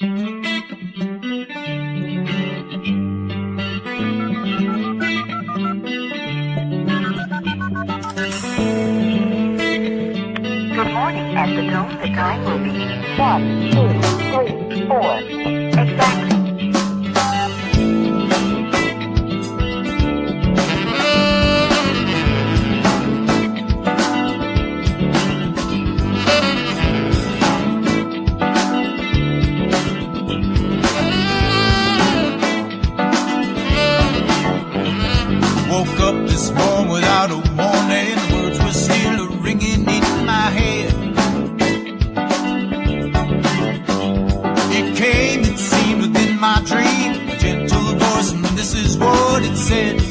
morning. At the tone, the time will be 1, 2, 3, 4. Exactly. Woke up this morning without a warning. Words were still ringing in my head. It came, it seemed within my dream, a gentle voice, and this is what it said.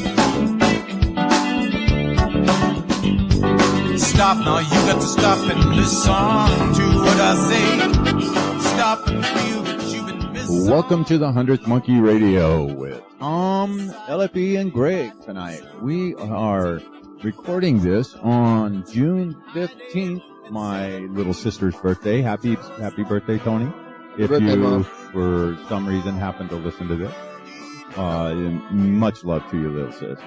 Stop now, you got to stop and listen to what I say. Stop and feel that you've been missing. Welcome to the 100th Monkey Radio with Tom, LFE, and Greg tonight. We are recording this on June 15th, my little sister's birthday. Happy birthday, Tony. If birthday, you, Mom. for some reason, happen to listen to this, much love to you, little sis.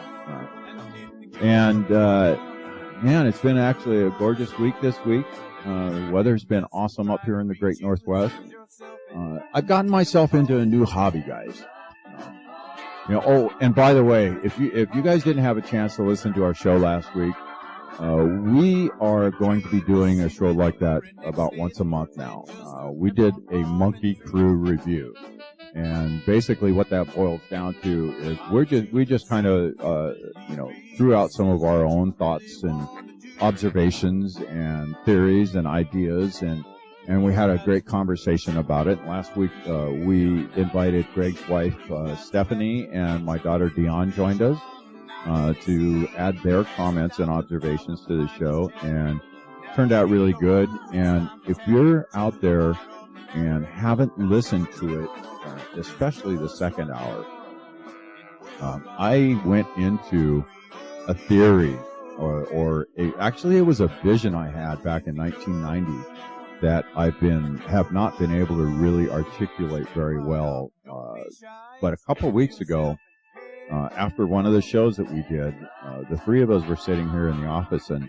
Man, it's been actually a gorgeous week this week. The weather's been awesome up here in the Great Northwest. I've gotten myself into a new hobby, guys. And by the way, if you guys didn't have a chance to listen to our show last week, we are going to be doing a show like that about once a month now. We did a Monkey Crew review, and basically what that boils down to is we just kind of threw out some of our own thoughts and observations and theories and ideas, and we had a great conversation about it. Last week, we invited Greg's wife, Stephanie, and my daughter, Dion, joined us to add their comments and observations to the show, and it turned out really good. And if you're out there and haven't listened to it, especially the second hour, I went into a theory, actually it was a vision I had back in 1990 that have not been able to really articulate very well. But a couple of weeks ago, after one of the shows that we did, the three of us were sitting here in the office, and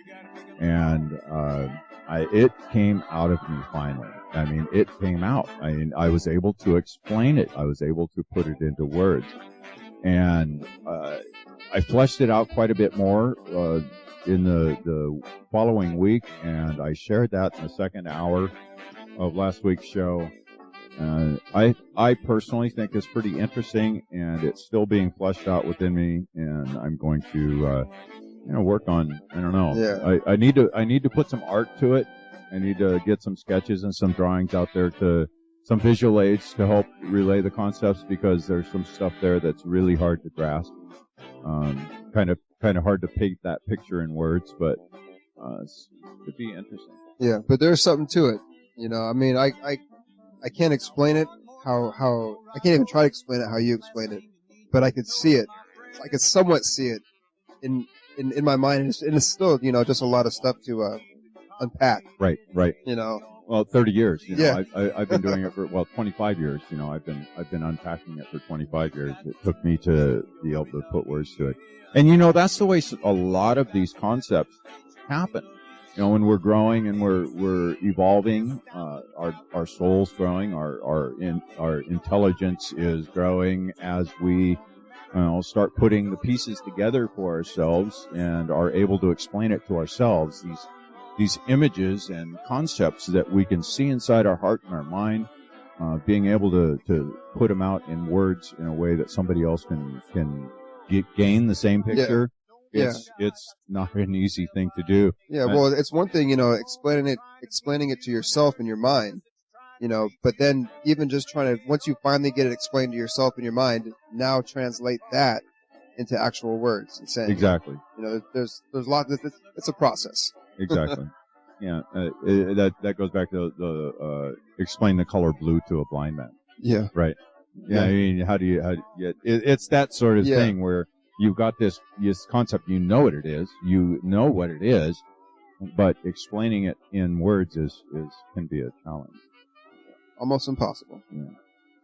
it came out of me finally. I mean, it came out. I mean, I was able to explain it. I was able to put it into words, and I fleshed it out quite a bit more in the following week, and I shared that in the second hour of last week's show. I personally think it's pretty interesting, and it's still being fleshed out within me, and I'm going to work on, I don't know. Yeah. I need to put some art to it. I need to get some sketches and some drawings out there, some visual aids to help relay the concepts, because there's some stuff there that's really hard to grasp. Kind of hard to paint that picture in words, but it could be interesting. Yeah, but there's something to it. I mean, I can't explain it how I can't even try to explain it how you explain it, but I could see it. I could somewhat see it in my mind, and it's still, just a lot of stuff to unpack. Right. Well, 30 years. Yeah. I've been doing it for 25 years. I've been unpacking it for 25 years. It took me to be able to put words to it. And that's the way a lot of these concepts happen. When we're growing and we're evolving, our soul's growing, our intelligence is growing as we start putting the pieces together for ourselves and are able to explain it to ourselves. These images and concepts that we can see inside our heart and our mind, being able to put them out in words in a way that somebody else can gain the same picture. Yeah. It's not an easy thing to do. Yeah, well, it's one thing, explaining it to yourself in your mind, but then even just trying to, once you finally get it explained to yourself in your mind, now translate that into actual words and saying, exactly. There's a lot. It's a process. Exactly. Yeah, that goes back to the explain the color blue to a blind man. Yeah. Right. Yeah. I mean, it's that sort of thing where you've got this concept, what it is, what it is, but explaining it in words can be a challenge. almost impossible. Yeah.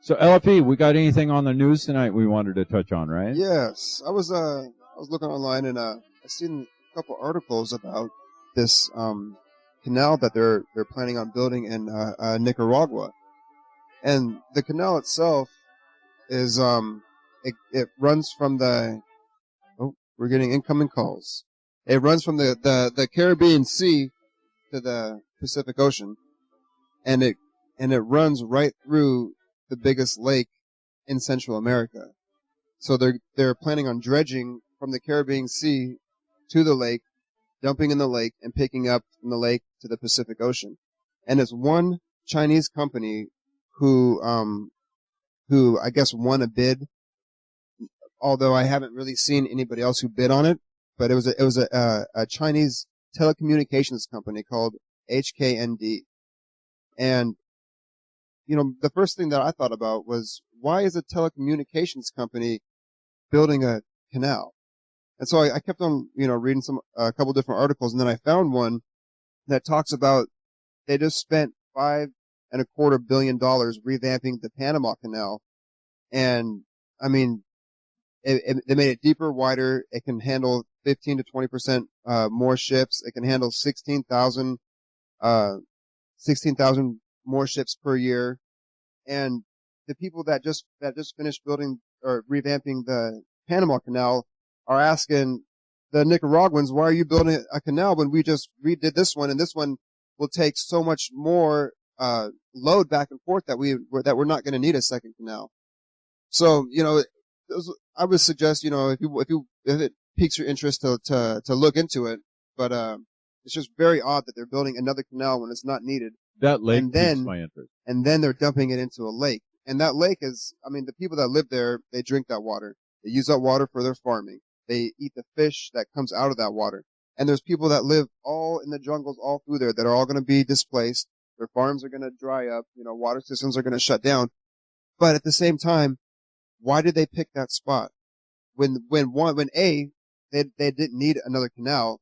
So LFE, we got anything on the news tonight we wanted to touch on, right? Yes, I was looking online and I seen a couple articles about this canal that they're planning on building in Nicaragua, and the canal itself is it runs from the we're getting incoming calls. It runs from the Caribbean Sea to the Pacific Ocean, and it runs right through the biggest lake in Central America. So they're planning on dredging from the Caribbean Sea to the lake, dumping in the lake, and picking up from the lake to the Pacific Ocean. And it's one Chinese company who I guess won a bid, although I haven't really seen anybody else who bid on it. But it was a Chinese telecommunications company called HKND. And the first thing that I thought about was, why is a telecommunications company building a canal? And so I kept on, reading a couple different articles, and then I found one that talks about they just spent $5.25 billion revamping the Panama Canal, and I mean, they made it deeper, wider. It can handle 15 to 20% more ships. It can handle 16,000 more ships per year. And the people that just finished building or revamping the Panama Canal are asking the Nicaraguans, why are you building a canal when we just redid this one, and this one will take so much more load back and forth that we're not going to need a second canal. So I would suggest if it piques your interest to look into it, but it's just very odd that they're building another canal when it's not needed. That lake piques my interest. And then they're dumping it into a lake. And that lake is, the people that live there, they drink that water. They use that water for their farming. They eat the fish that comes out of that water. And there's people that live all in the jungles all through there that are all going to be displaced. Their farms are going to dry up. Water systems are going to shut down. But at the same time, why did they pick that spot? When they didn't need another canal,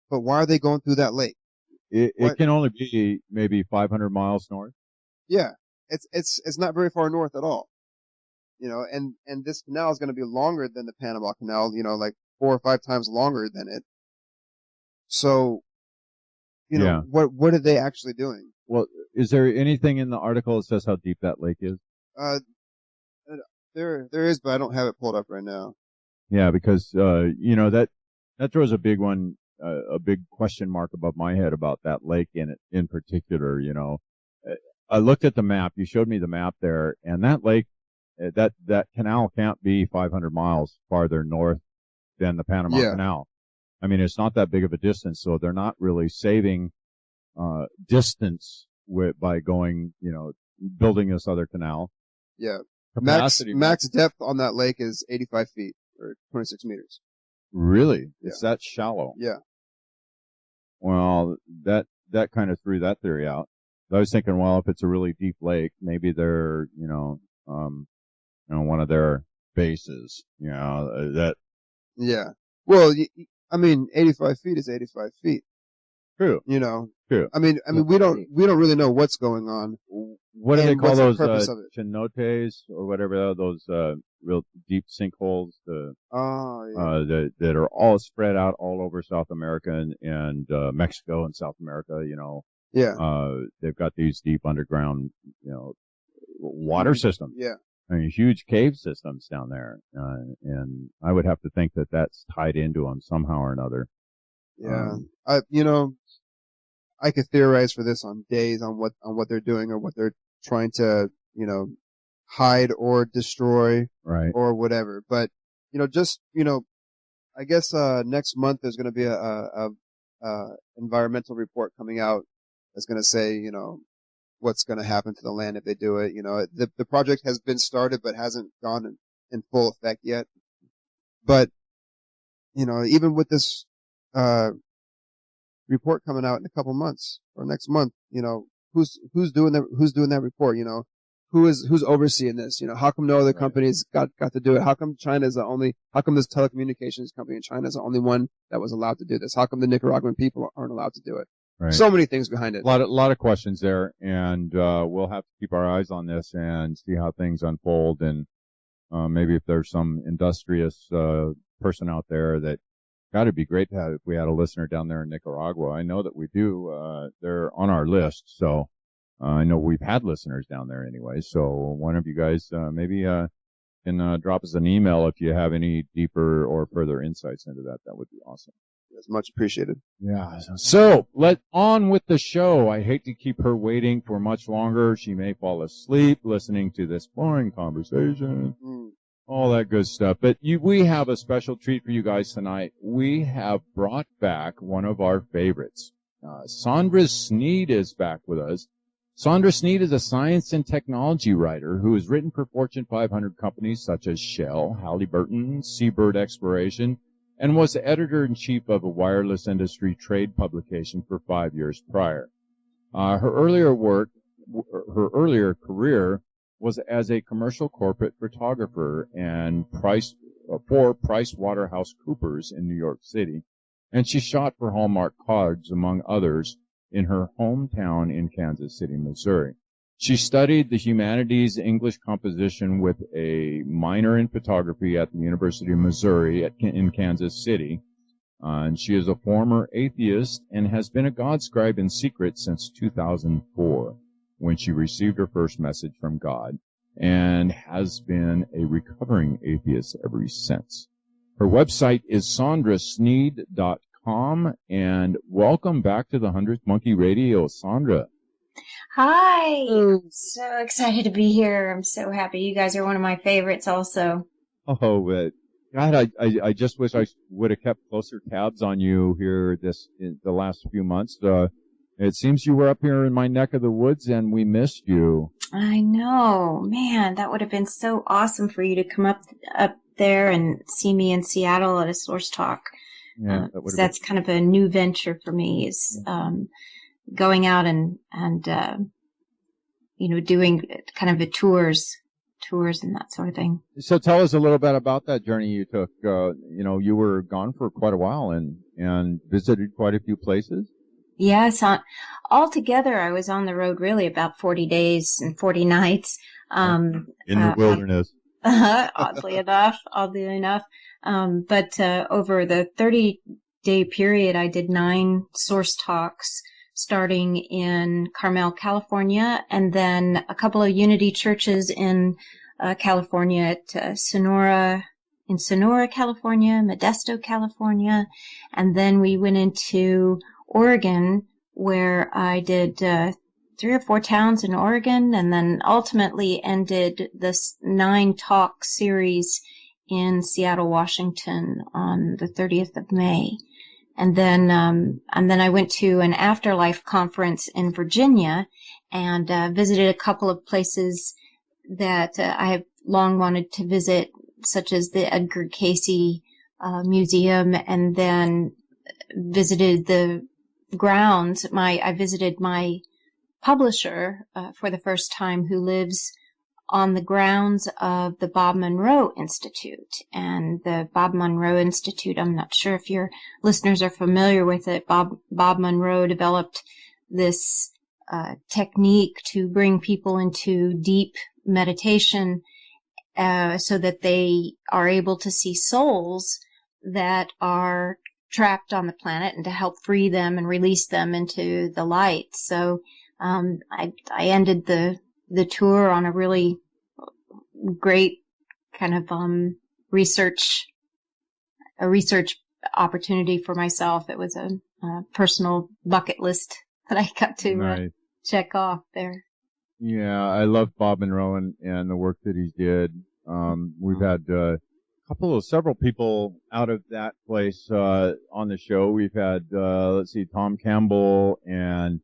but why are they going through that lake? It can only be maybe 500 miles north. Yeah, it's not very far north at all. And this canal is going to be longer than the Panama Canal. Like 4 or 5 times longer than it. So, what are they actually doing? Well, is there anything in the article that says how deep that lake is? There is, but I don't have it pulled up right now. Yeah, because that throws a big one. A big question mark above my head about that lake in particular. I looked at the map. You showed me the map there, and that lake, that canal can't be 500 miles farther north than the Panama Canal. I mean, it's not that big of a distance, so they're not really saving distance by going, building this other canal. Yeah, max depth on that lake is 85 feet or 26 meters. Really? Yeah. It's that shallow? Yeah. Well, that kind of threw that theory out. I was thinking, well, if it's a really deep lake, maybe they're, one of their bases, that. Yeah. Well, 85 feet is 85 feet. True. True. I mean, we don't really know what's going on. What do they call those cenotes or whatever? Those real deep sinkholes. That are all spread out all over South America and Mexico and South America. Yeah. They've got these deep underground, water systems. Yeah. I mean, huge cave systems down there, and I would have to think that that's tied into them somehow or another. Yeah. I could theorize for this on days on what they're doing or what they're trying to, hide or destroy, right, or whatever. But, I guess next month there's going to be a environmental report coming out that's going to say, what's going to happen to the land if they do it. The project has been started but hasn't gone in full effect yet. But, even with this report coming out in a couple months or next month, who's doing that report? Who's overseeing this? How come no other companies got to do it? How come how come this telecommunications company in China is the only one that was allowed to do this? How come the Nicaraguan people aren't allowed to do it? Right. So many things behind it. A lot of questions there, and we'll have to keep our eyes on this and see how things unfold. And maybe if there's some industrious person out there that got to be great to have if we had a listener down there in Nicaragua. I know that we do. They're on our list, so I know we've had listeners down there anyway. So one of you guys maybe can drop us an email if you have any deeper or further insights into that. That would be awesome. It's much appreciated. Yeah. So let on with the show. I hate to keep her waiting for much longer. She may fall asleep listening to this boring conversation. All that good stuff. But we have a special treat for you guys tonight. We have brought back one of our favorites. Sondra Sneed is back with us. Sondra Sneed is a science and technology writer who has written for Fortune 500 companies such as Shell, Halliburton, Seabird Exploration, and was the editor-in-chief of a wireless industry trade publication for 5 years prior. Her earlier career was as a commercial corporate photographer and for PricewaterhouseCoopers in New York City, and she shot for Hallmark Cards, among others, in her hometown in Kansas City, Missouri. She studied the humanities English composition with a minor in photography at the University of Missouri in Kansas City. And she is a former atheist and has been a Godscribe in secret since 2004, when she received her first message from God, and has been a recovering atheist ever since. Her website is sondrasneed.com, and welcome back to the 100th Monkey Radio, Sondra. Hi! I'm so excited to be here. I'm so happy. You guys are one of my favorites also. Oh, God, I just wish I would have kept closer tabs on you here in the last few months. It seems you were up here in my neck of the woods and we missed you. I know. Man, that would have been so awesome for you to come up there and see me in Seattle at a Source Talk. Yeah, that's kind of a new venture for me, is going out and doing kind of the tours and that sort of thing. So tell us a little bit about that journey you took. You were gone for quite a while and visited quite a few places. Yes, altogether I was on the road really about 40 days and 40 nights. In the wilderness. Oddly enough. But over the 30-day period, I did 9 Source Talks, starting in Carmel, California, and then a couple of Unity churches in California at Sonora, California, Modesto, California, and then we went into Oregon, where I did 3 or 4 towns in Oregon, and then ultimately ended this 9-talk series in Seattle, Washington on the 30th of May. And then I went to an afterlife conference in Virginia and visited a couple of places that I have long wanted to visit, such as the Edgar Cayce Museum, and then visited the grounds. I visited my publisher for the first time, who lives on the grounds of the Bob Monroe Institute. And the Bob Monroe Institute, I'm not sure if your listeners are familiar with it. Bob Monroe developed this technique to bring people into deep meditation so that they are able to see souls that are trapped on the planet, and to help free them and release them into the light. So I ended the tour on a really great kind of research opportunity for myself. It was a personal bucket list that I got to check off there. Yeah, I love Bob Monroe and the work that he did. We've had several people out of that place on the show. We've had Tom Campbell and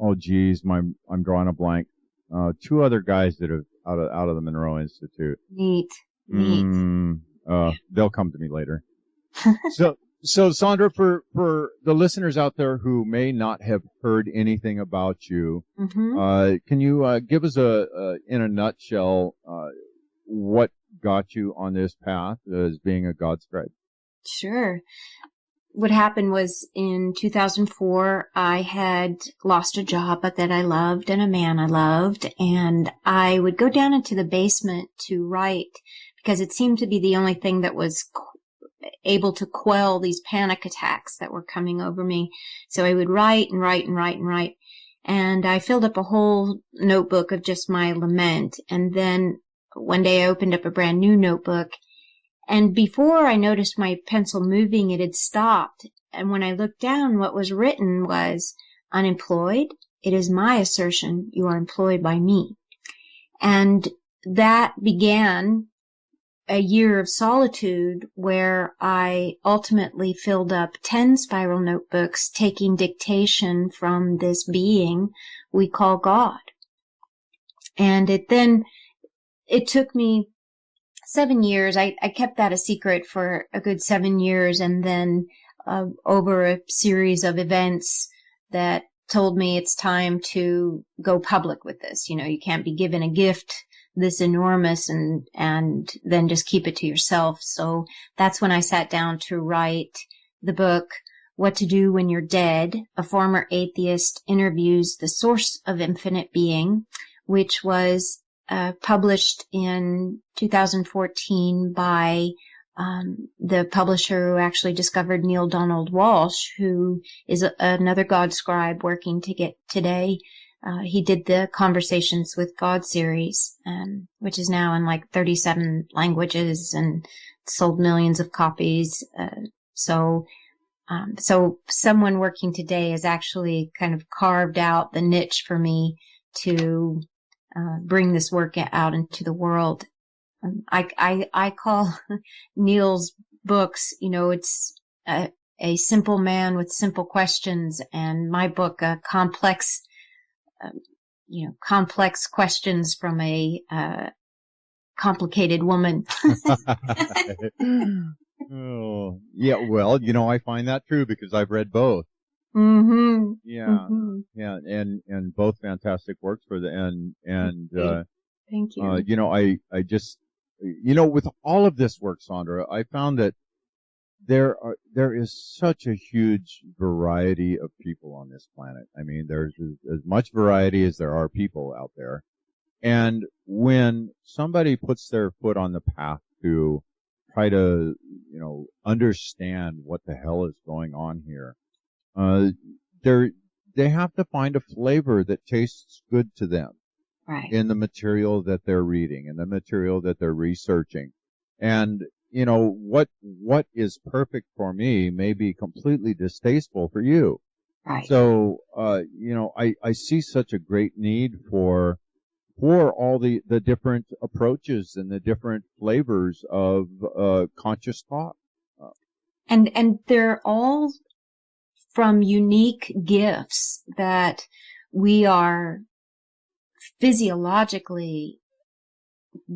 I'm drawing a blank. 2 other guys that have out of the Monroe Institute. Neat. They'll come to me later. So Sondra, for the listeners out there who may not have heard anything about you, can you give us in a nutshell what got you on this path as being a Godscribe? Sure. what happened was in 2004, I had lost a job that I loved and a man I loved, and I would go down into the basement to write because it seemed to be the only thing that was able to quell these panic attacks that were coming over me. So I would write and write and write and write. And I filled up a whole notebook of just my lament. And then one day I opened up a brand new notebook. And before I noticed my pencil moving, it had stopped. And when I looked down, what was written was, "Unemployed, it is my assertion you are employed by me." And that began a year of solitude where I ultimately filled up 10 spiral notebooks, taking dictation from this being we call God. And it took me 7 years. I kept that a secret for a good 7 years. And then over a series of events that told me it's time to go public with this. You can't be given a gift this enormous and then just keep it to yourself. So that's when I sat down to write the book, What to Do When You're Dead. A former atheist interviews the source of infinite being, which was published in 2014 by the publisher who actually discovered Neil Donald Walsh, who is another Godscribe working today. He did the Conversations with God series, which is now in like 37 languages and sold millions of copies. So someone working today has actually kind of carved out the niche for me to bring this work out into the world. I call Neil's books, it's a simple man with simple questions, and my book, complex questions from a complicated woman. Oh, yeah. Well, I find that true because I've read both. Mm-hmm. Yeah, Mm-hmm. yeah, and both fantastic works for the and Thank you. I just with all of this work, Sondra, I found that there is such a huge variety of people on this planet. I mean, there's as much variety as there are people out there. And when somebody puts their foot on the path to try to, understand what the hell is going on here, they have to find a flavor that tastes good to them. Right. In the material that they're reading, in the material that they're researching. And what is perfect for me may be completely distasteful for you. Right. So, I see such a great need for all the different approaches and the different flavors of conscious thought. And they're all from unique gifts that we are physiologically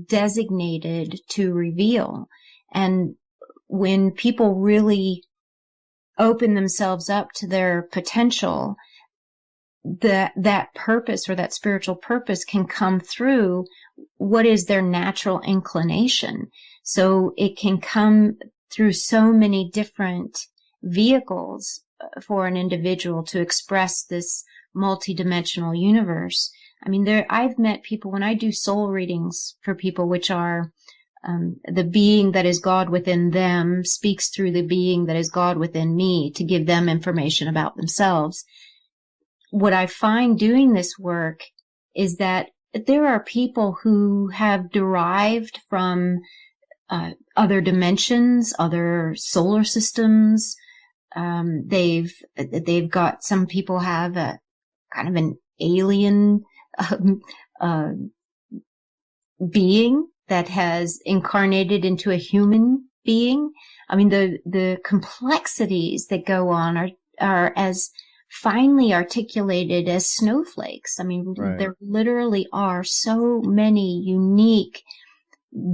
designated to reveal. And when people really open themselves up to their potential, that purpose or that spiritual purpose can come through what is their natural inclination. So it can come through so many different vehicles for an individual to express this multidimensional universe. I mean, I've met people when I do soul readings for people, which are the being that is God within them speaks through the being that is God within me to give them information about themselves. What I find doing this work is that there are people who have derived from other dimensions, other solar systems. They've got, some people have a kind of an alien being that has incarnated into a human being. I mean, the complexities that go on are as finely articulated as snowflakes. I mean, Right. There literally are so many unique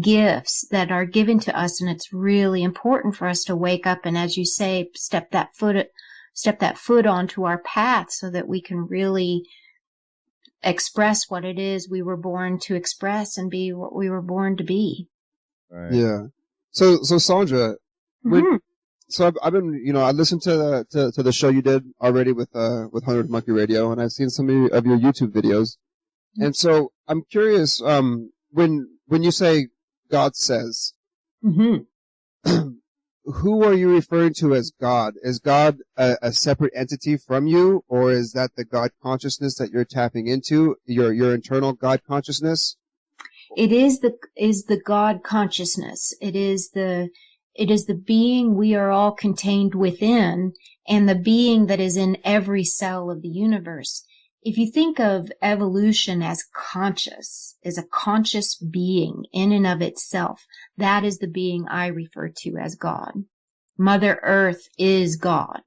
gifts that are given to us, and it's really important for us to wake up and, as you say, step that foot onto our path so that we can really express what it is we were born to express and be what we were born to be. Right. Yeah. So Sondra, Mhm. so I've been, I listened to the show you did already with 100 Monkey Radio, and I've seen some of your YouTube videos. And so I'm curious, when you say God says, Mm-hmm. who are you referring to as God? Is God a separate entity from you, or is that the God consciousness that you're tapping into, your internal God consciousness? It is the God consciousness. It is the being we are all contained within, and the being that is in every cell of the universe. If you think of evolution as conscious, as a conscious being in and of itself, that is the being I refer to as God. Mother Earth is God.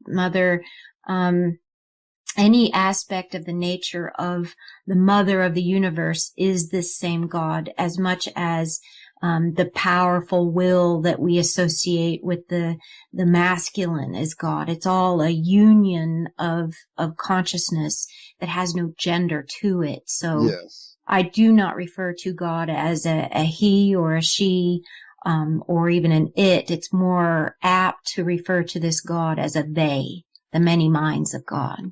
Any aspect of the nature of the mother of the universe is this same God, as much as the powerful will that we associate with the masculine is God. It's all a union of consciousness that has no gender to it. So Yes. I do not refer to God as a he or a she, or even an it. It's more apt to refer to this God as a they, the many minds of God.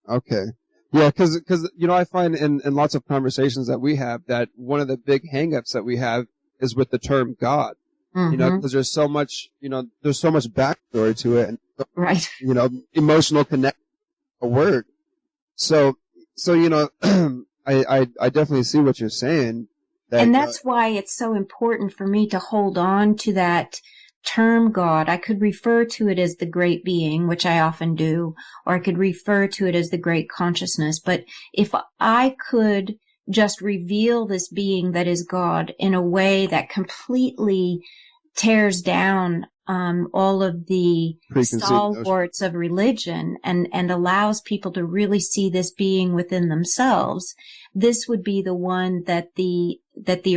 Okay. Yeah, because I find in lots of conversations that we have that one of the big hangups that we have is with the term God. Mm-hmm. Because there's so much, there's so much backstory to it, and Right. emotional connect a word. So I definitely see what you're saying. And that's why it's so important for me to hold on to that term God. I could refer to it as the great being, which I often do, or I could refer to it as the great consciousness. But if I could just reveal this being that is God in a way that completely tears down all of the stalwarts of religion and allows people to really see this being within themselves, this would be the one that the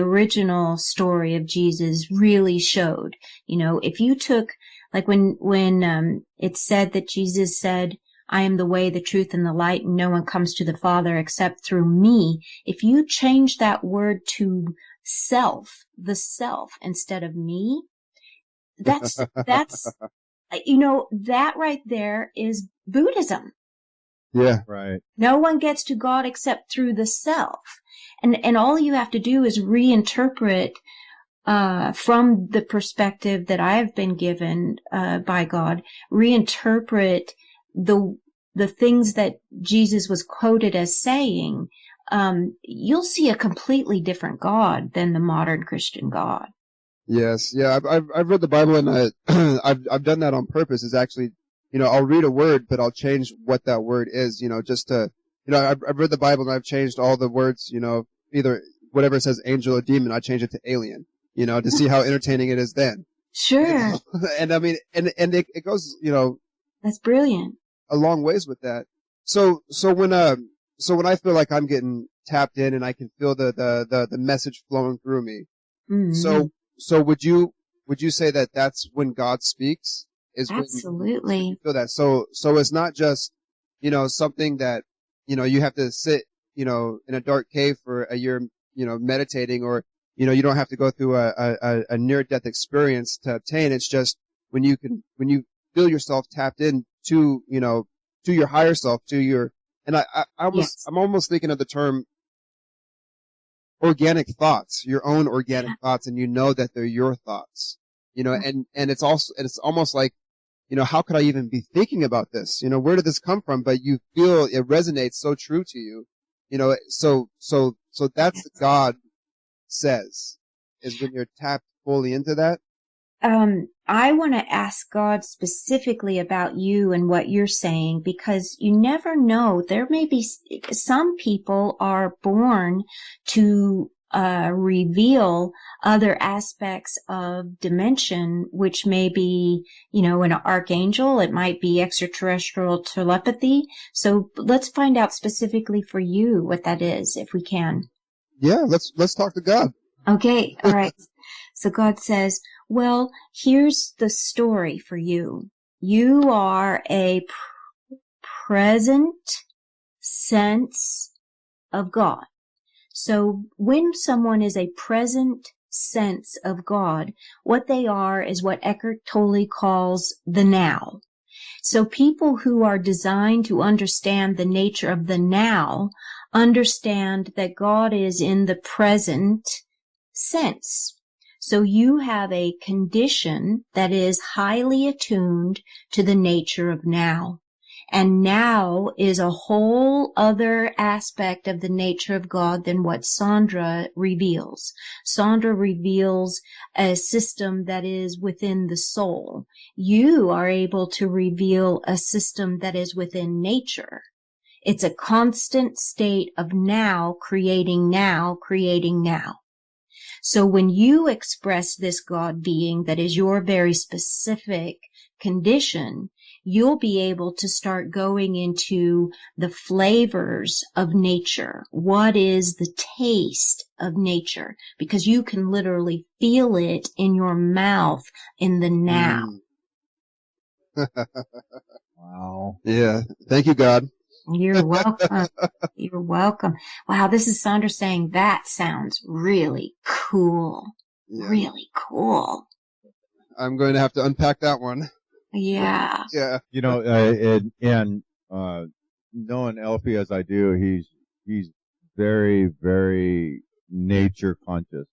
original story of Jesus really showed. If you took, like when it's said that Jesus said, I am the way, the truth, and the light, and no one comes to the Father except through me. If you change that word to self, the self, instead of me, that's that right there is Buddhism. Yeah. Right. No one gets to God except through the self. And all you have to do is reinterpret from the perspective that I've been given by God, reinterpret the things that Jesus was quoted as saying. You'll see a completely different God than the modern Christian God. Yes, yeah, I've read the Bible, and I've done that on purpose. Is actually, I'll read a word, but I'll change what that word is, just to, I've read the Bible and I've changed all the words, either whatever it says angel or demon, I change it to alien, to see how entertaining it is then. Sure. And I mean, and it goes, that's brilliant. A long ways with that. So when I feel like I'm getting tapped in and I can feel the message flowing through me, Mm-hmm. So would you say that that's when God speaks? Absolutely. When you feel that. So it's not just, something that, you have to sit, in a dark cave for a year, meditating, or, you don't have to go through a near-death experience to obtain. It's just when you feel yourself tapped in to, to your higher self, and I'm almost thinking of the term organic thoughts, your own organic thoughts, and that they're your thoughts, and it's almost like, how could I even be thinking about this? Where did this come from? But you feel it resonates so true to you, so that's what God says, is when you're tapped fully into that. I want to ask God specifically about you and what you're saying, because you never know. There may be some people are born to reveal other aspects of dimension, which may be, an archangel. It might be extraterrestrial telepathy. So let's find out specifically for you what that is, if we can. Yeah, let's talk to God. Okay, all right. So God says, well, here's the story for you. You are a present sense of God. So when someone is a present sense of God. What they are is what Eckhart Tolle calls the now. So people who are designed to understand the nature of the now understand that God is in the present sense. So you have a condition that is highly attuned to the nature of now. And now is a whole other aspect of the nature of God than what Sondra reveals. Sondra reveals a system that is within the soul. You are able to reveal a system that is within nature. It's a constant state of now, creating now, creating now. So when you express this God being that is your very specific condition, you'll be able to start going into the flavors of nature. What is the taste of nature? Because you can literally feel it in your mouth in the now. Wow. Yeah. Thank you, God. You're welcome. You're welcome. Wow, this is Sondra saying that sounds really cool. Yeah. Really cool. I'm going to have to unpack that one. Yeah. Yeah. You know, knowing Elfie as I do, he's very, very nature conscious.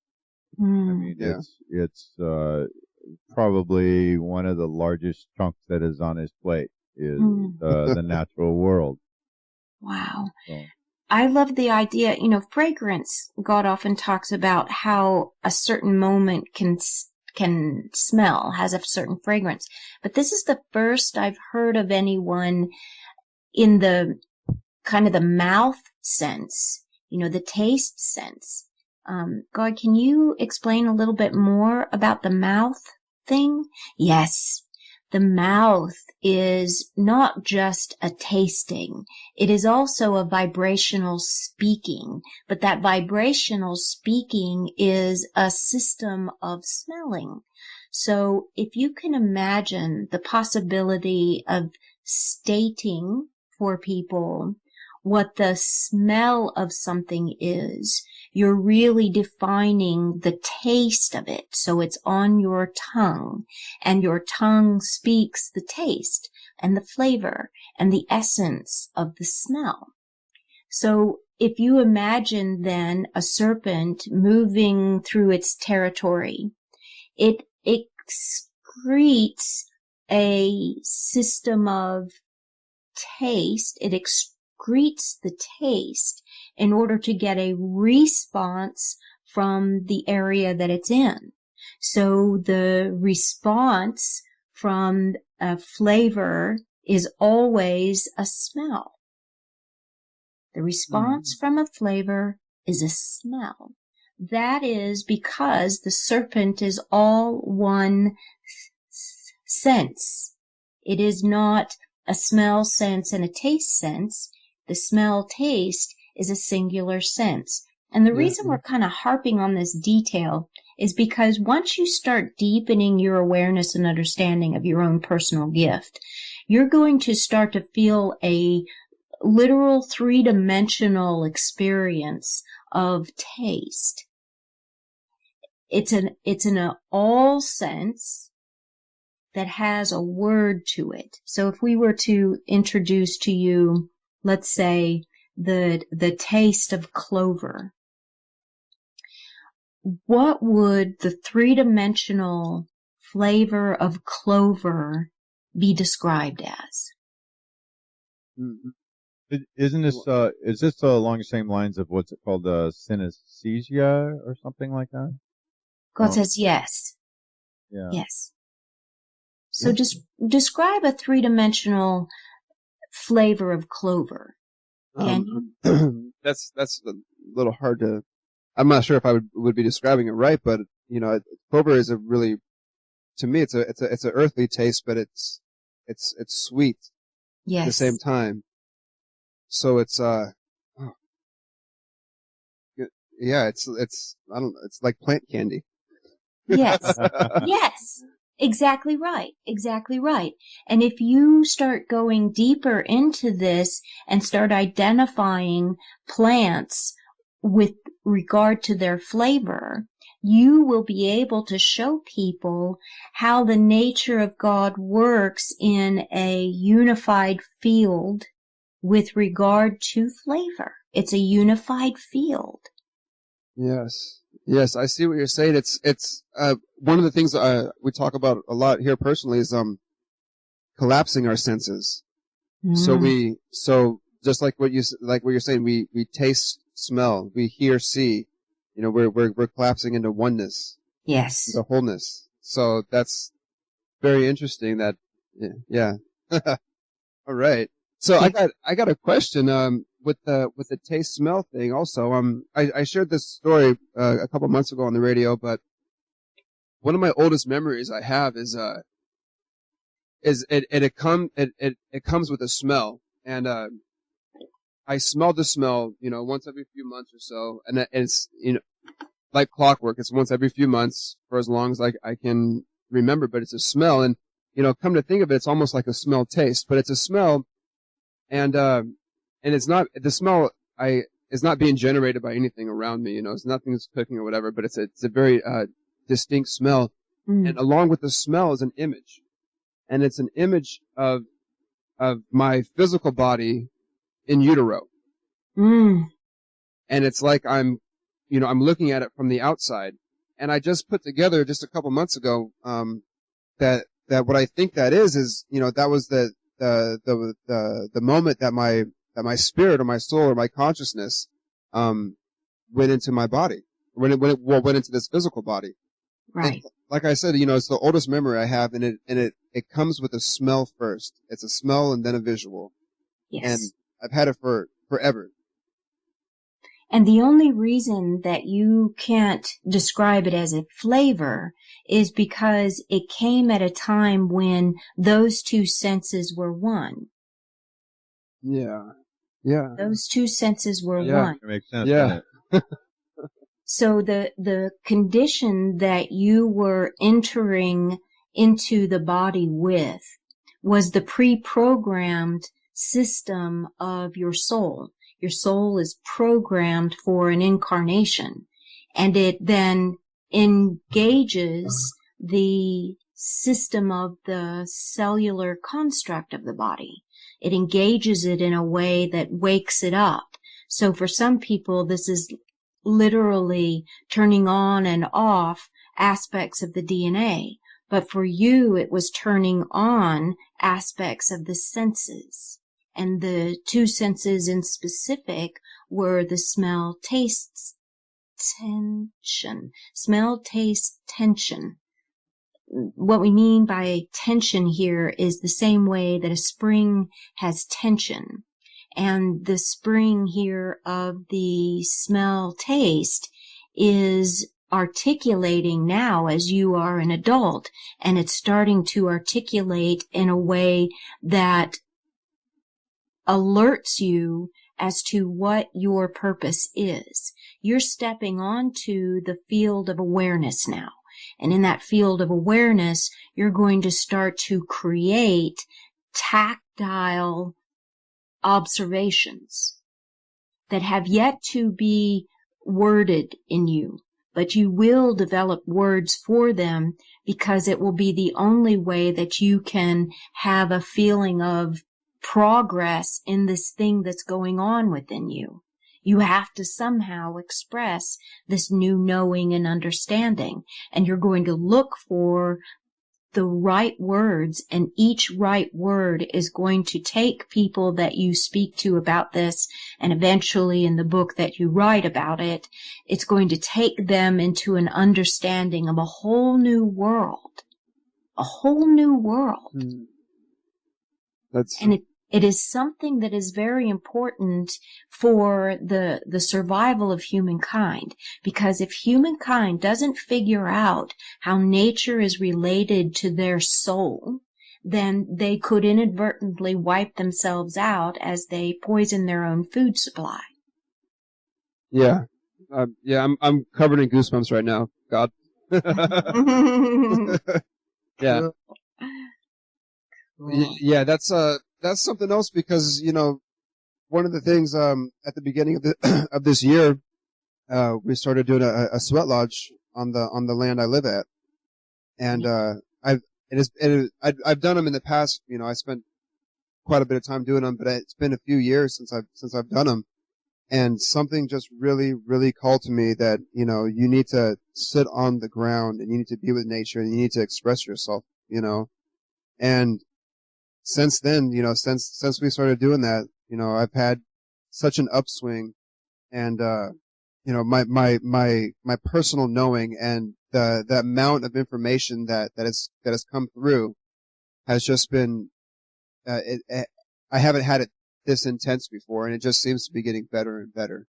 I mean, Yeah. it's probably one of the largest chunks that is on his plate is the natural world. Wow. So. I love the idea, fragrance. God often talks about how a certain moment can smell, has a certain fragrance. But this is the first I've heard of anyone in the kind of the mouth sense, the taste sense. God, can you explain a little bit more about the mouth thing? Yes. The mouth is not just a tasting. It is also a vibrational speaking. But that vibrational speaking is a system of smelling. So if you can imagine the possibility of stating for people what the smell of something is, you're really defining the taste of it. So it's on your tongue, and your tongue speaks the taste and the flavor and the essence of the smell. So if you imagine then a serpent moving through its territory, it excretes a system of taste. It excretes the taste in order to get a response from the area that it's in. So the response from a flavor is always a smell. The response from a flavor is a smell. That is because the serpent is all one sense. It is not a smell sense and a taste sense. The smell taste is a singular sense. And the reason we're kind of harping on this detail is because once you start deepening your awareness and understanding of your own personal gift, you're going to start to feel a literal three-dimensional experience of taste. It's an all sense that has a word to it. So if we were to introduce to you, let's say, the taste of clover, what would the three-dimensional flavor of clover be described as? Isn't this is this along the same lines of what's it called, synesthesia or something like that? God says yes. Yeah. Yes. So just describe a three-dimensional flavor of clover. Can you? That's a little hard to. I'm not sure if I would be describing it right, but clover is a really, to me, it's an earthly taste, but it's sweet Yes. at the same time. So it's it's like plant candy. Yes. Yes. Exactly right. Exactly right. And if you start going deeper into this and start identifying plants with regard to their flavor, you will be able to show people how the nature of God works in a unified field with regard to flavor. It's a unified field. Yes. Yes, I see what you're saying. It's one of the things we talk about a lot here personally is collapsing our senses. So just like what you're saying, we taste, smell, we hear, see. You know, we're collapsing into oneness. Yes. The wholeness. So that's very interesting. That yeah. All right. So I got a question. With the taste smell thing also. I shared this story a couple months ago on the radio, but one of my oldest memories I have is it comes with a smell, and I smelled the smell, you know, once every few months or so, and it's, you know, like clockwork. It's once every few months for as long as I can remember, but it's a smell, and, you know, come to think of it, it's almost like a smell taste, but it's a smell, and it's not, the smell is not being generated by anything around me, you know, it's nothing's cooking or whatever, but it's a very distinct smell, and along with the smell is an image, and it's an image of my physical body in utero. And it's like I'm looking at it from the outside. And I just put together just a couple months ago, that what I think that is, you know, that was the moment that my spirit or my soul or my consciousness, went into my body, went into this physical body. Right. And like I said, you know, it's the oldest memory I have, and it comes with a smell first. It's a smell and then a visual. Yes. And I've had it for forever. And the only reason that you can't describe it as a flavor is because it came at a time when those two senses were one. Yeah. Yeah. Those two senses were one. It makes sense. Yeah. So the condition that you were entering into the body with was the pre-programmed system of your soul. Your soul is programmed for an incarnation, and it then engages the system of the cellular construct of the body. It engages it in a way that wakes it up. So for some people, this is literally turning on and off aspects of the DNA. But for you, it was turning on aspects of the senses. And the two senses in specific were the smell, taste, tension. Smell, taste, tension. What we mean by tension here is the same way that a spring has tension. And the spring here of the smell, taste is articulating now as you are an adult, and it's starting to articulate in a way that alerts you as to what your purpose is. You're stepping onto the field of awareness now. And in that field of awareness, you're going to start to create tactile observations that have yet to be worded in you. But you will develop words for them, because it will be the only way that you can have a feeling of progress in this thing that's going on within you. You have to somehow express this new knowing and understanding, and you're going to look for the right words, and each right word is going to take people that you speak to about this, and eventually in the book that you write about it, it's going to take them into an understanding of a whole new world. A whole new world. And it is something that is very important for the survival of humankind, because if humankind doesn't figure out how nature is related to their soul, then they could inadvertently wipe themselves out as they poison their own food supply. Yeah. I'm covered in goosebumps right now. God. Yeah. Cool. Yeah, that's something else, because, you know, one of the things at the beginning of this year, we started doing a sweat lodge on the land I live at, and I've done them in the past. You know, I spent quite a bit of time doing them, but it's been a few years since I've done them, and something just really, really called to me that, you know, you need to sit on the ground and you need to be with nature and you need to express yourself, you know. And since then, you know, since we started doing that, you know, I've had such an upswing, and you know, my personal knowing and the amount of information that has come through has just been I haven't had it this intense before, and it just seems to be getting better and better.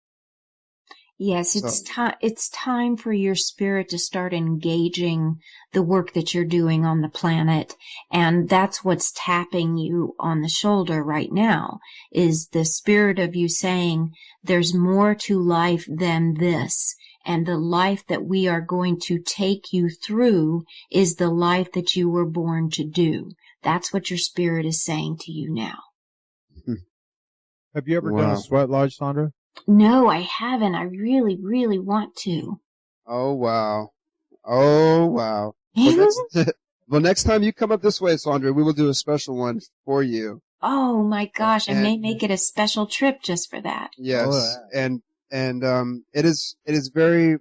Yes, it's time for your spirit to start engaging the work that you're doing on the planet. And that's what's tapping you on the shoulder right now, is the spirit of you saying there's more to life than this. And the life that we are going to take you through is the life that you were born to do. That's what your spirit is saying to you now. Have you ever done a sweat lodge, Sondra? No, I haven't. I really, really want to. Oh, wow. Oh, wow. Well, next time you come up this way, Sondra, we will do a special one for you. Oh, my gosh. I may make it a special trip just for that. Yes. And it is very,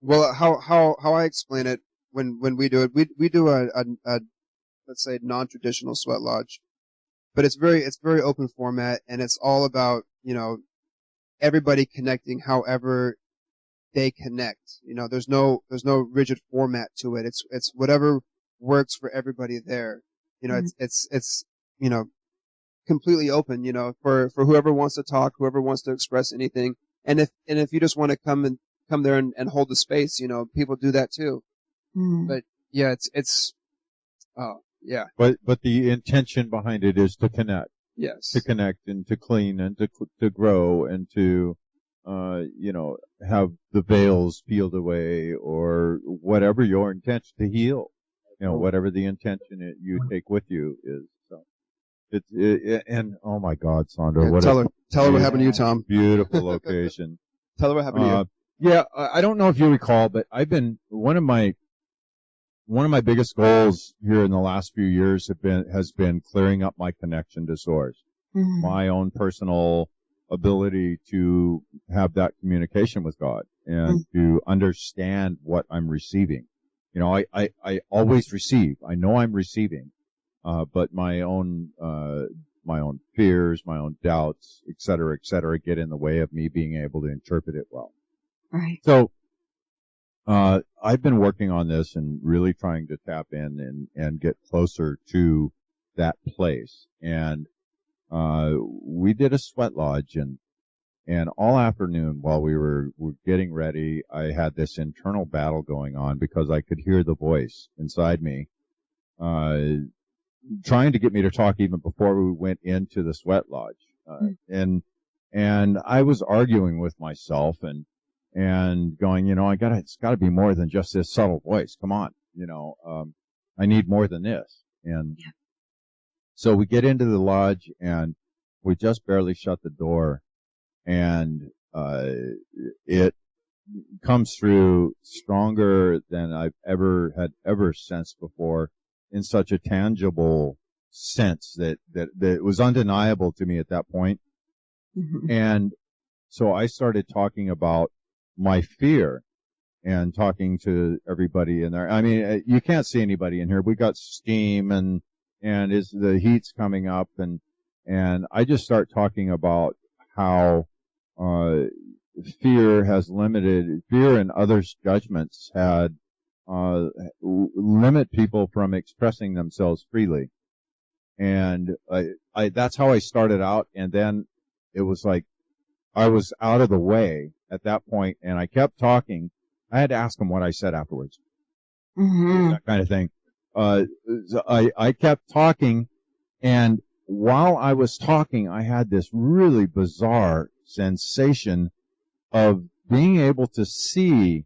well, how I explain it when we do it, we do a let's say non-traditional sweat lodge, but it's very open format, and it's all about, you know, everybody connecting however they connect. You know, there's no rigid format to it. It's whatever works for everybody there. You know, Mm-hmm. it's you know, completely open, you know, for whoever wants to talk, whoever wants to express anything. And if you just want to come there and hold the space, you know, people do that too. Mm. But yeah, it's yeah. But the intention behind it is to connect. Yes. To connect and to clean and to grow and to, you know, have the veils peeled away, or whatever your intention, to heal, you know, whatever the intention you take with you is. So and oh my God, Sondra, yeah, tell her what happened to you, Tom. Beautiful location. Tell her what happened to you. Yeah, I don't know if you recall, but I've been one of my biggest goals here in the last few years has been clearing up my connection to Source, Mm-hmm. my own personal ability to have that communication with God and to understand what I'm receiving. You know, I always receive. I know I'm receiving, but my own fears, my own doubts, et cetera, get in the way of me being able to interpret it well. Right. So, I've been working on this and really trying to tap in and get closer to that place. And we did a sweat lodge, and all afternoon while we were getting ready, I had this internal battle going on because I could hear the voice inside me trying to get me to talk even before we went into the sweat lodge. And I was arguing with myself and going, you know, it's got to be more than just this subtle voice. Come on, you know, I need more than this. And so we get into the lodge, and we just barely shut the door, and it comes through stronger than I've ever sensed before, in such a tangible sense that it was undeniable to me at that point. Mm-hmm. And so I started talking about my fear and talking to everybody in there. I mean, you can't see anybody in here. We got steam and the heat's coming up, and I just start talking about how fear and others' judgments had limit people from expressing themselves freely. And that's how I started out, and then it was like I was out of the way at that point, and I kept talking. I had to ask him what I said afterwards. Mm-hmm. That kind of thing. I kept talking, and while I was talking, I had this really bizarre sensation of being able to see,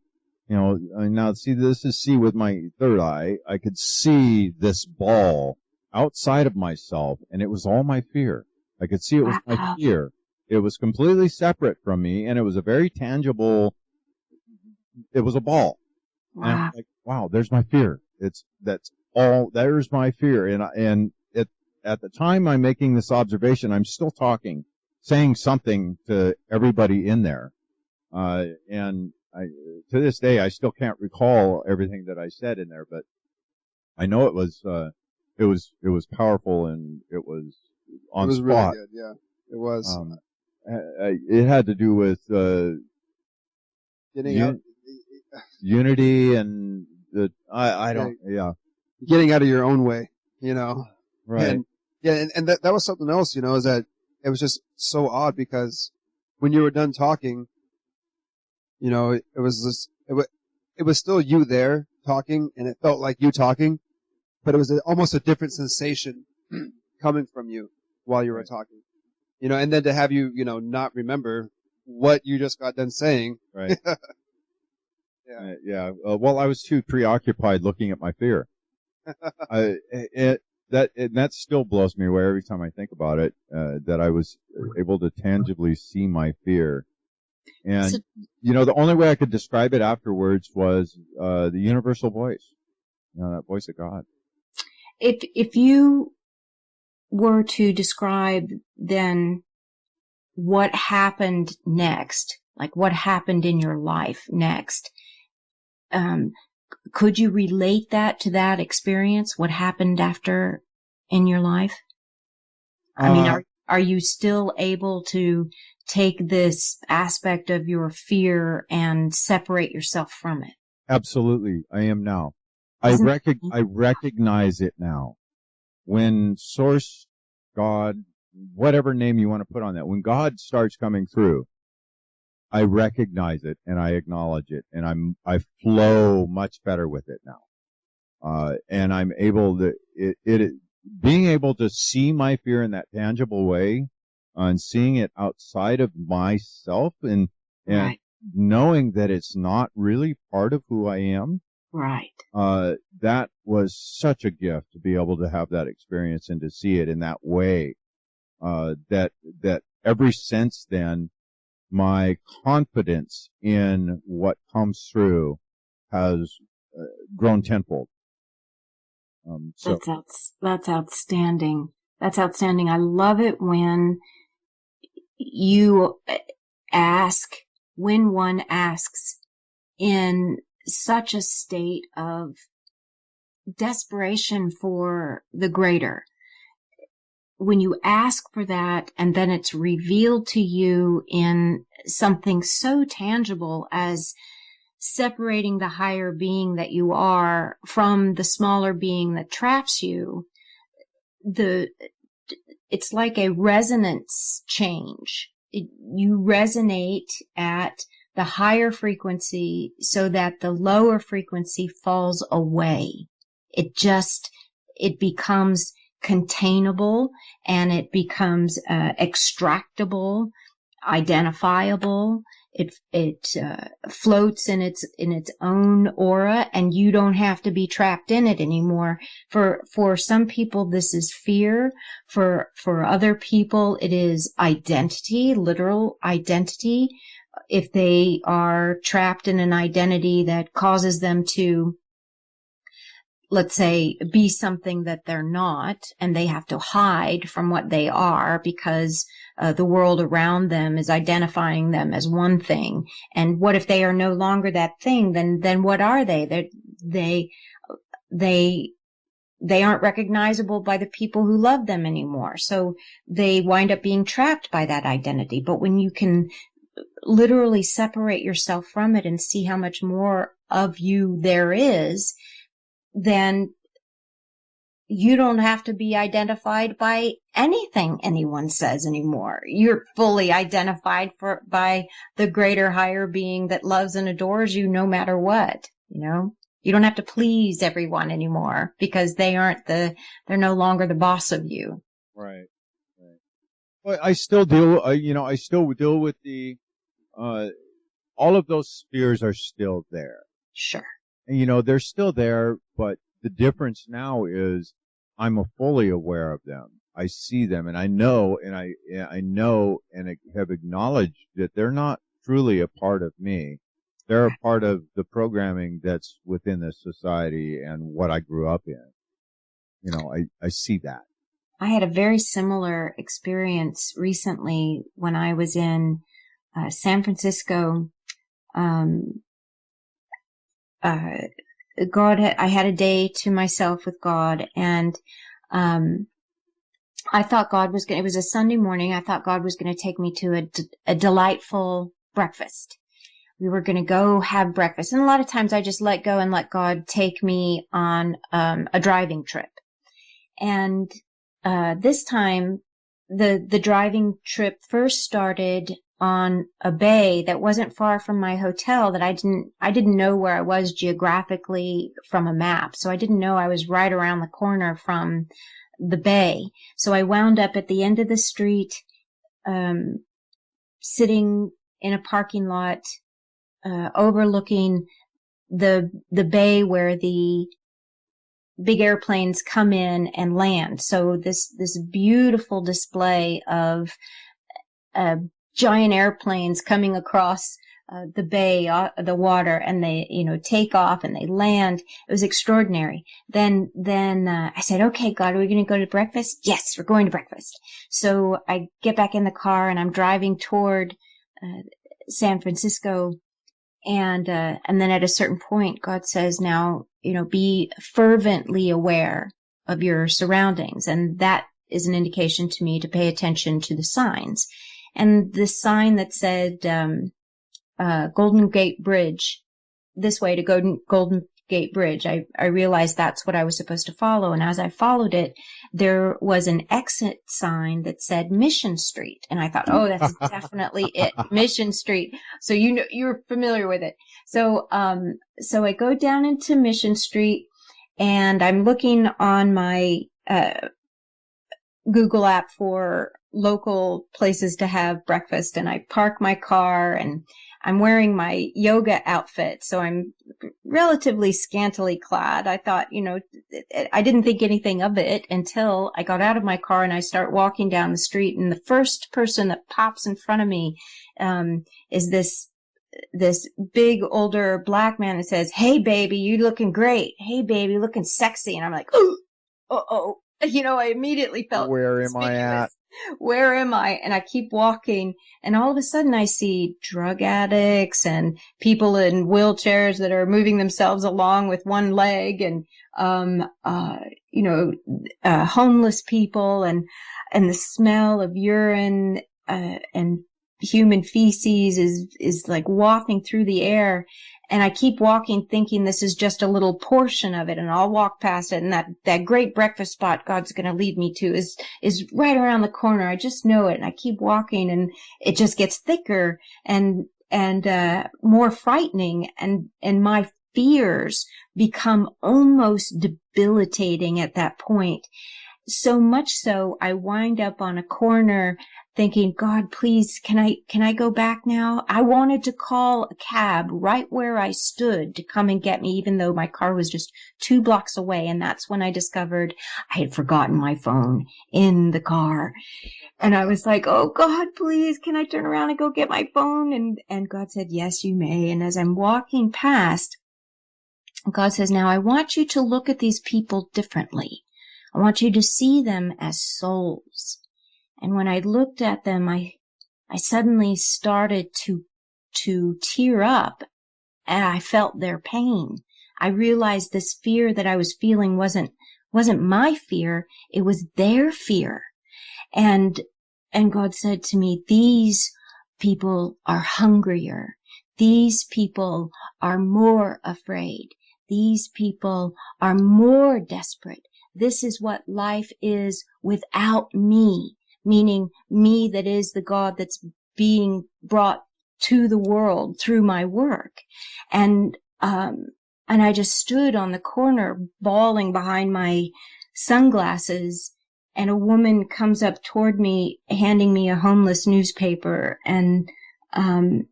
you know, now see, this is see with my third eye. I could see this ball outside of myself, and it was all my fear. I could see it was my fear. It was completely separate from me, and it was a very tangible it was a ball. And Wow. I'm like, wow, there's my fear. There's my fear. At the time I'm making this observation, I'm still talking, saying something to everybody in there. And to this day, I still can't recall everything that I said in there, but I know it was powerful and it was on It was spot. really good. Yeah, it was. It had to do with, Getting out. unity and Getting out of your own way, you know. right. And that was something else, you know, is that it was just so odd because when you were done talking, you know, it was still you there talking, and it felt like you talking, but it was almost a different sensation coming from you while you were talking, you know, and then to have you, you know, not remember what you just got done saying. Right. Yeah. Well, I was too preoccupied looking at my fear. That still blows me away every time I think about it. That I was able to tangibly see my fear, and you know, the only way I could describe it afterwards was the universal voice, you know, that voice of God. If you were to describe then what happened next, like what happened in your life next, could you relate that to that experience? What happened after in your life? I mean, are you still able to take this aspect of your fear and separate yourself from it? Absolutely, I am now. I recognize it now. When Source, God, whatever name you want to put on that, when God starts coming through, I recognize it and I acknowledge it, and I flow much better with it now. And I'm able to being able to see my fear in that tangible way, and seeing it outside of myself, and Right. knowing that it's not really part of who I am. Right. That was such a gift to be able to have that experience and to see it in that way. That ever since then, my confidence in what comes through has grown tenfold. So That's outstanding. That's outstanding. I love it when you ask, when one asks in such a state of desperation for the greater. When you ask for that and then it's revealed to you in something so tangible as separating the higher being that you are from the smaller being that traps you, it's like a resonance change. You resonate at the higher frequency so that the lower frequency falls away. It becomes containable, and it becomes extractable, identifiable. It floats in its own aura, and you don't have to be trapped in it anymore. For some people, this is fear. For other people, it is identity, literal identity. If they are trapped in an identity that causes them to, let's say, be something that they're not, and they have to hide from what they are because the world around them is identifying them as one thing. And what if they are no longer that thing? Then what are they? They aren't recognizable by the people who love them anymore. So they wind up being trapped by that identity. But when you can literally separate yourself from it and see how much more of you there is, then you don't have to be identified by anything anyone says anymore. You're fully identified by the greater higher being that loves and adores you no matter what, you know? You don't have to please everyone anymore because they're no longer the boss of you. right. Well, I still deal with the, all of those fears are still there. Sure. And, you know, they're still there, but the difference now is I'm fully aware of them. I see them, and I know, and I know and have acknowledged that they're not truly a part of me. They're a part of the programming that's within this society and what I grew up in. I see that. I had a very similar experience recently when I was in San Francisco. I had a day to myself with God, and I thought it was a Sunday morning. I thought God was going to take me to a delightful breakfast. We were going to go have breakfast. And a lot of times I just let go and let God take me on a driving trip. And this time, the driving trip first started on a bay that wasn't far from my hotel, that I didn't know where I was geographically from a map. So I didn't know I was right around the corner from the bay. So I wound up at the end of the street, sitting in a parking lot, overlooking the bay where the big airplanes come in and land. So this beautiful display of giant airplanes coming across the bay, the water, and they, take off and they land. It was extraordinary. Then I said, okay, God, are we going to go to breakfast? Yes, we're going to breakfast. So I get back in the car and I'm driving toward San Francisco. And then at a certain point, God says, now, be fervently aware of your surroundings. And that is an indication to me to pay attention to the signs. And the sign that said, Golden Gate Bridge, this way to Golden Gate Bridge, I realized that's what I was supposed to follow. And as I followed it, there was an exit sign that said Mission Street. And I thought, oh, that's definitely it, Mission Street. So you're familiar with it. So I go down into Mission Street and I'm looking on my Google app for local places to have breakfast, and I park my car and I'm wearing my yoga outfit, so I'm relatively scantily clad. I thought, I didn't think anything of it until I got out of my car and I start walking down the street, and the first person that pops in front of me is this big older black man that says, "Hey baby, you looking great. Hey baby, looking sexy." And I'm like, oh, I immediately felt, where am I at? Where am I? And I keep walking, and all of a sudden I see drug addicts and people in wheelchairs that are moving themselves along with one leg, and homeless people, and the smell of urine and human feces is like wafting through the air. And I keep walking thinking this is just a little portion of it, and I'll walk past it, and that great breakfast spot God's going to lead me to is right around the corner. I just know it. And I keep walking, and it just gets thicker and more frightening, and my fears become almost debilitating at that point. So much so, I wind up on a corner thinking, God, please, can I go back now? I wanted to call a cab right where I stood to come and get me, even though my car was just 2 blocks away. And that's when I discovered I had forgotten my phone in the car. And I was like, oh God, please, can I turn around and go get my phone? And God said, yes, you may. And as I'm walking past, God says, now I want you to look at these people differently. I want you to see them as souls. And when I looked at them, I suddenly started to tear up, and I felt their pain. I realized this fear that I was feeling wasn't my fear, it was their fear. And God said to me, these people are hungrier. These people are more afraid. These people are more desperate. This is what life is without me, meaning me that is the God that's being brought to the world through my work. And I just stood on the corner bawling behind my sunglasses, and a woman comes up toward me handing me a homeless newspaper, and on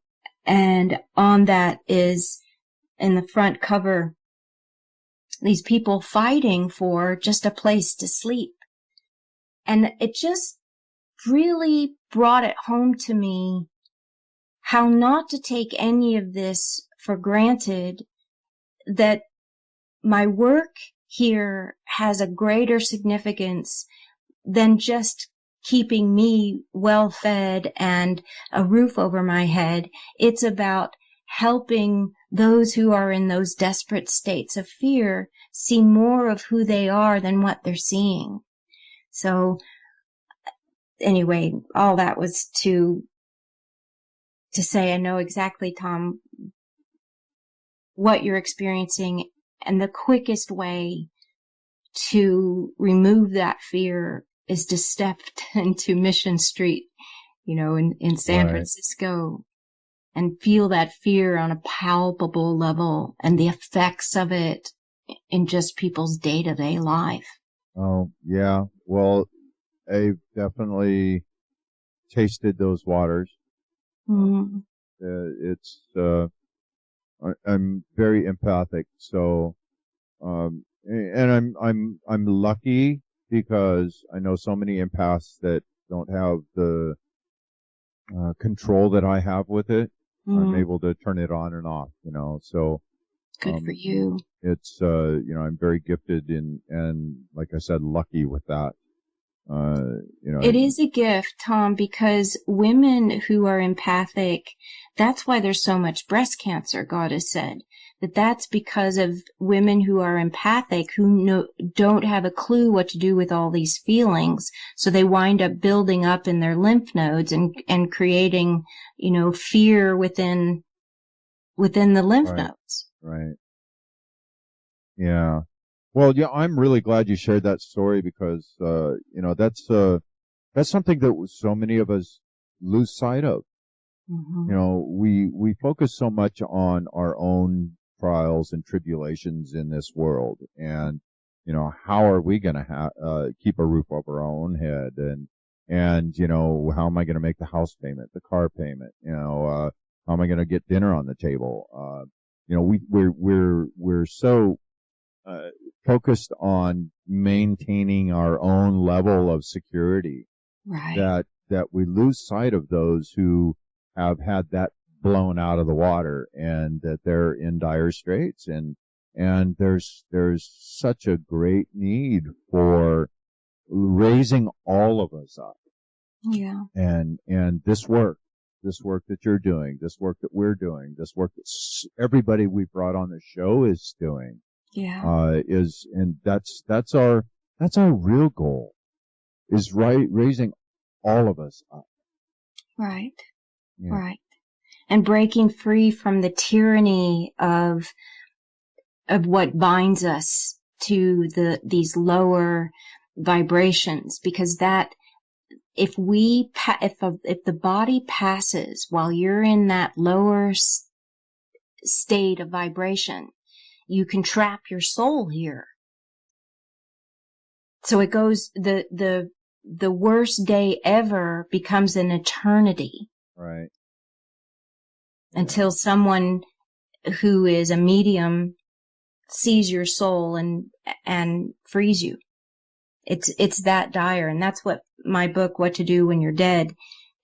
that is, in the front cover, these people fighting for just a place to sleep. And it just really brought it home to me how not to take any of this for granted that my work here has a greater significance than just keeping me well fed and a roof over my head. It's about helping those who are in those desperate states of fear see more of who they are than what they're seeing. So anyway, all that was to say I know exactly, Tom, what you're experiencing, and the quickest way to remove that fear is to step into Mission Street, in San Francisco, and feel that fear on a palpable level and the effects of it in just people's day-to-day life. Oh, yeah. Well, I've definitely tasted those waters. Mm. I'm very empathic, so, and I'm lucky because I know so many empaths that don't have the control that I have with it. I'm able to turn it on and off, so. Good for you. It's, I'm very gifted and like I said, lucky with that. It is a gift, Tom, because women who are empathic, that's why there's so much breast cancer, God has said. That's because of women who are empathic, who don't have a clue what to do with all these feelings. So they wind up building up in their lymph nodes and creating, fear within the lymph nodes. Right. Yeah. Well, yeah, I'm really glad you shared that story because, that's something that so many of us lose sight of. Mm-hmm. We focus so much on our own trials and tribulations in this world, and how are we going to keep a roof over our own head, and how am I going to make the house payment, the car payment, how am I going to get dinner on the table? We're so focused on maintaining our own level of security, right, that we lose sight of those who have had that blown out of the water and that they're in dire straits, and there's such a great need for raising all of us up. Yeah. And this work that you're doing, this work that we're doing, this work that everybody we brought on the show is doing. Yeah. That's our real goal, is raising all of us up. Right. Yeah. Right. And breaking free from the tyranny of what binds us to these lower vibrations, because that, if the body passes while you're in that lower state of vibration, you can trap your soul here. So it goes, the worst day ever becomes an eternity. Right. Until someone who is a medium sees your soul and frees you. It's that dire. And that's what my book, What to Do When You're Dead,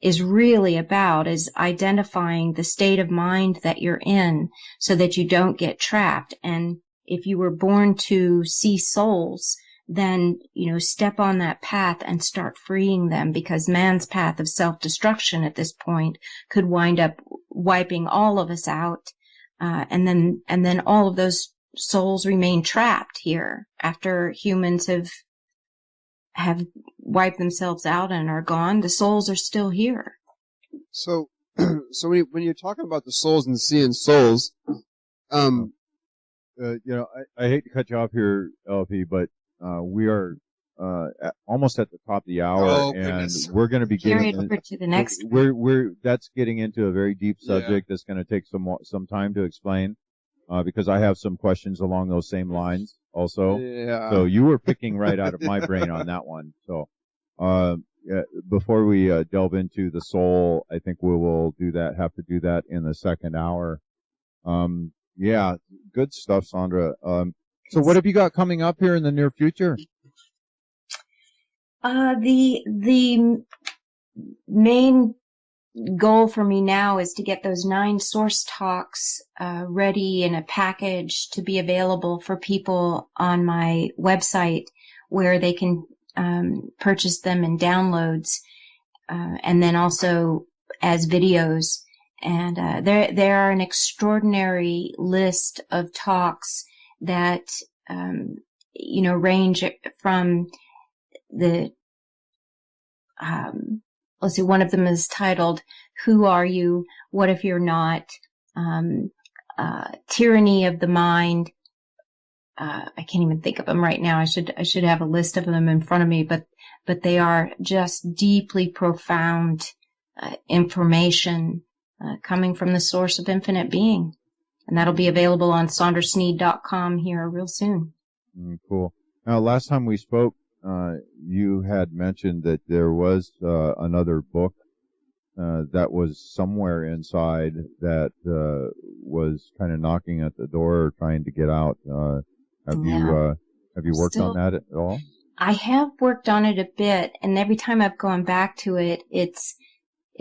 is really about, is identifying the state of mind that you're in so that you don't get trapped. And if you were born to see souls, then, step on that path and start freeing them, because man's path of self-destruction at this point could wind up wiping all of us out. And then all of those souls remain trapped here after humans have wiped themselves out and are gone. The souls are still here. So when you're talking about the souls and seeing souls, I hate to cut you off here, LP, but we are almost at the top of the hour, and we're going to be getting over to the next. That's getting into a very deep subject that's going to take some time to explain, because I have some questions along those same lines also. Yeah. So you were picking right out of my brain on that one. So before we delve into the soul, I think we will have to do that in the second hour. Yeah, good stuff, Sondra. So what have you got coming up here in the near future? The main goal for me now is to get those 9 source talks ready in a package to be available for people on my website, where they can purchase them in downloads, and then also as videos. And there are an extraordinary list of talks that range from the let's see, one of them is titled "Who Are You? What If You're Not?" Tyranny of the Mind. I can't even think of them right now. I should have a list of them in front of me, but they are just deeply profound information coming from the source of infinite being. And that'll be available on sondrasneed.com here real soon. Cool. Now, last time we spoke, you had mentioned that there was another book that was somewhere inside that was kind of knocking at the door, trying to get out. Have you worked on that at all? I have worked on it a bit, and every time I've gone back to it, it's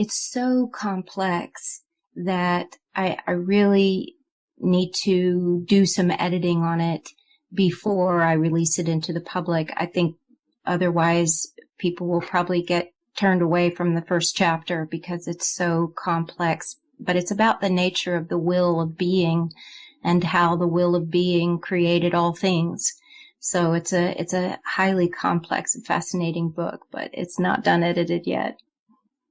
so complex that I really need to do some editing on it before I release it into the public. I think otherwise people will probably get turned away from the first chapter because it's so complex. But it's about the nature of the will of being and how the will of being created all things. So it's a highly complex and fascinating book, but it's not done edited yet.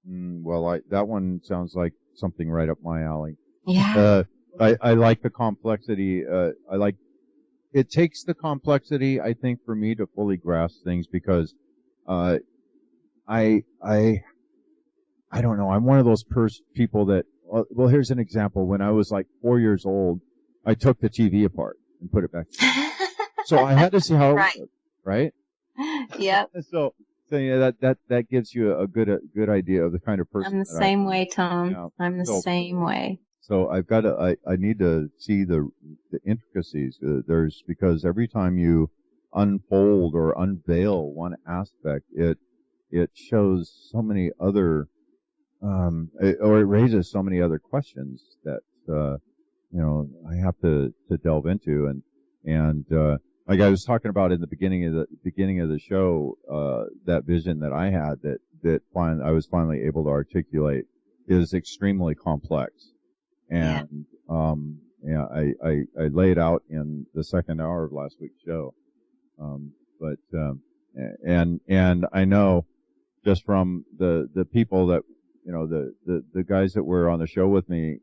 Well, that one sounds like something right up my alley. Yeah. I like the complexity. It takes the complexity, I think, for me to fully grasp things, because I don't know. I'm one of those people that, well, here's an example. When I was like 4 years old, I took the TV apart and put it back. So I had to see how it worked, right? Yep. So yeah, that gives you a good idea of the kind of person. I'm the same way, Tom. Yeah. I'm the same way. So I need to see the intricacies. Because every time you unfold or unveil one aspect, it shows so many other, it raises so many other questions that I have to delve into, and like I was talking about in the beginning of the show, that vision that I had that I was finally able to articulate is extremely complex. And I laid out in the second hour of last week's show. And I know just from the people that, the guys that were on the show with me,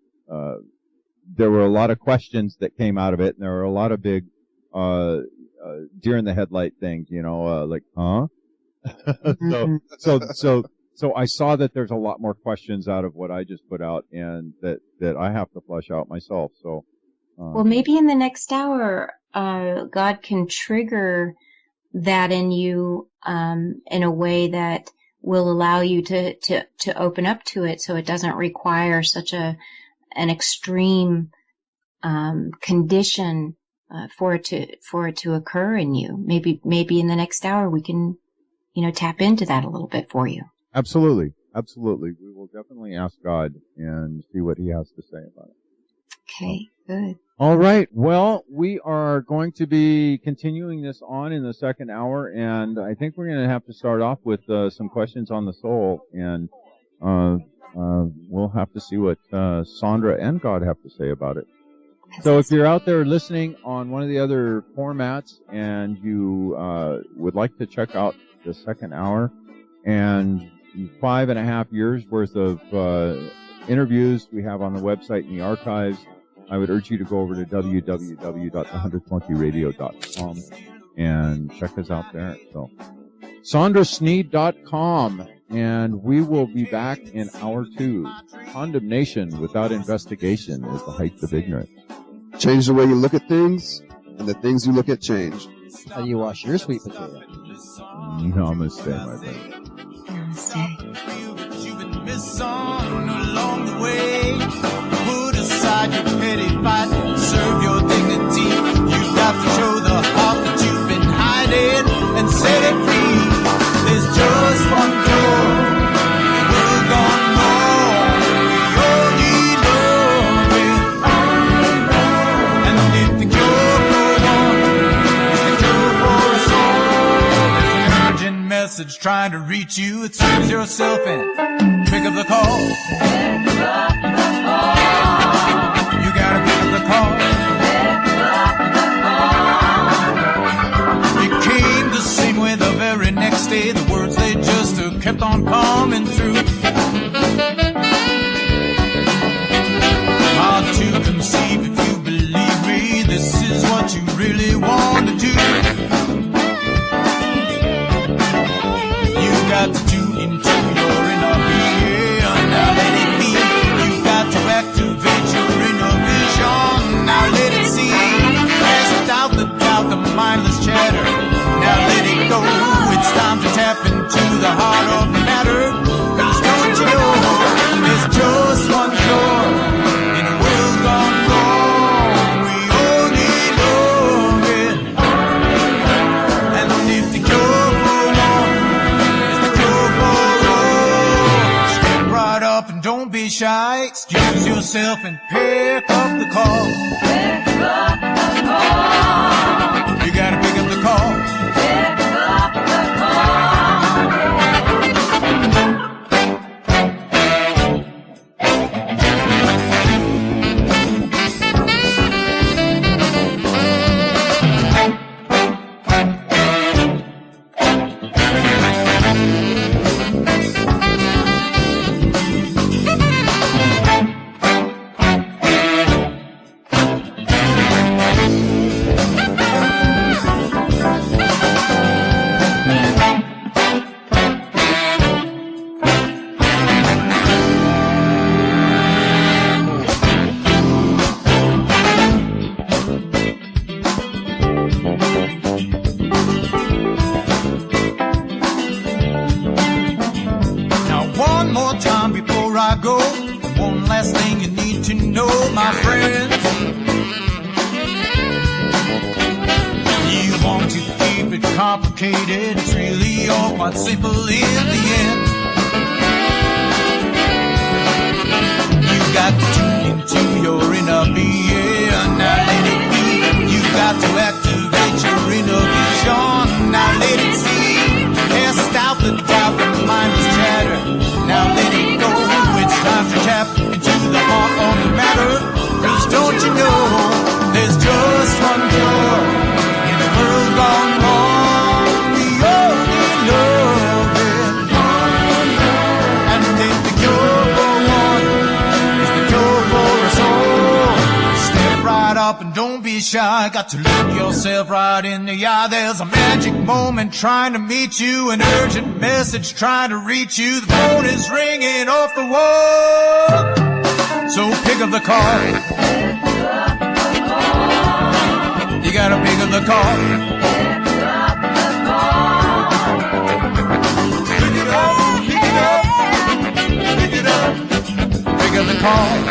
there were a lot of questions that came out of it, and there were a lot of big deer in the headlight things, like, huh? So I saw that there's a lot more questions out of what I just put out, and that I have to flesh out myself. So, well, maybe in the next hour, God can trigger that in you, in a way that will allow you to open up to it, so it doesn't require such an extreme condition for it to occur in you. Maybe in the next hour we can, tap into that a little bit for you. Absolutely. We will definitely ask God and see what He has to say about it. Okay, good. All right. Well, we are going to be continuing this on in the second hour, and I think we're going to have to start off with some questions on the soul, and we'll have to see what Sondra and God have to say about it. So if you're out there listening on one of the other formats and you would like to check out the second hour and 5.5 years worth of interviews we have on the website in the archives, I would urge you to go over to www.the100monkeyradio.com and check us out there. So, sondrasneed.com, and we will be back in hour 2. Condemnation without investigation is the height of ignorance. Change the way you look at things, and the things you look at change. How do you wash your sweet potato? Namaste, my friend. You've been missed on along the way. Put aside your petty fight, serve your dignity. You've got to show the heart that you've been hiding and set it free. There's just one door, the world gone wrong. message trying to reach you. It serves yourself and pick up the call. You gotta pick up the call. You came the same way the very next day. The words they just kept on coming through. Hard to conceive if you believe me. This is what you really want to do. You got to tune into your inner being. Now let it be. You got to activate your inner vision. Now let it see. Cast out the doubt, the mindless chatter. Now let it go. It's time to tap into the heart of the matter. 'Cause don't you know there's just one door in a world gone wrong. We all need loving. And if the cure for one is the cure for all, step right up and don't be shy. Excuse yourself and pick up the call. Pick up the call. You gotta pick up the call. Pick up the call. It's really all quite simple in the end. You got to tune into your inner being. Now let it be. You got to activate your inner vision. Now let it see. Cast out the doubt, the mindless chatter. Now let it go. It's time to tap into the heart of the matter. 'Cause don't you know there's just one door in the world gone wrong. And don't be shy, got to look yourself right in the eye. There's a magic moment trying to meet you, an urgent message trying to reach you. The phone is ringing off the wall, so pick up the call. You gotta pick up the call. Pick it up, pick it up, pick it up, pick up the call.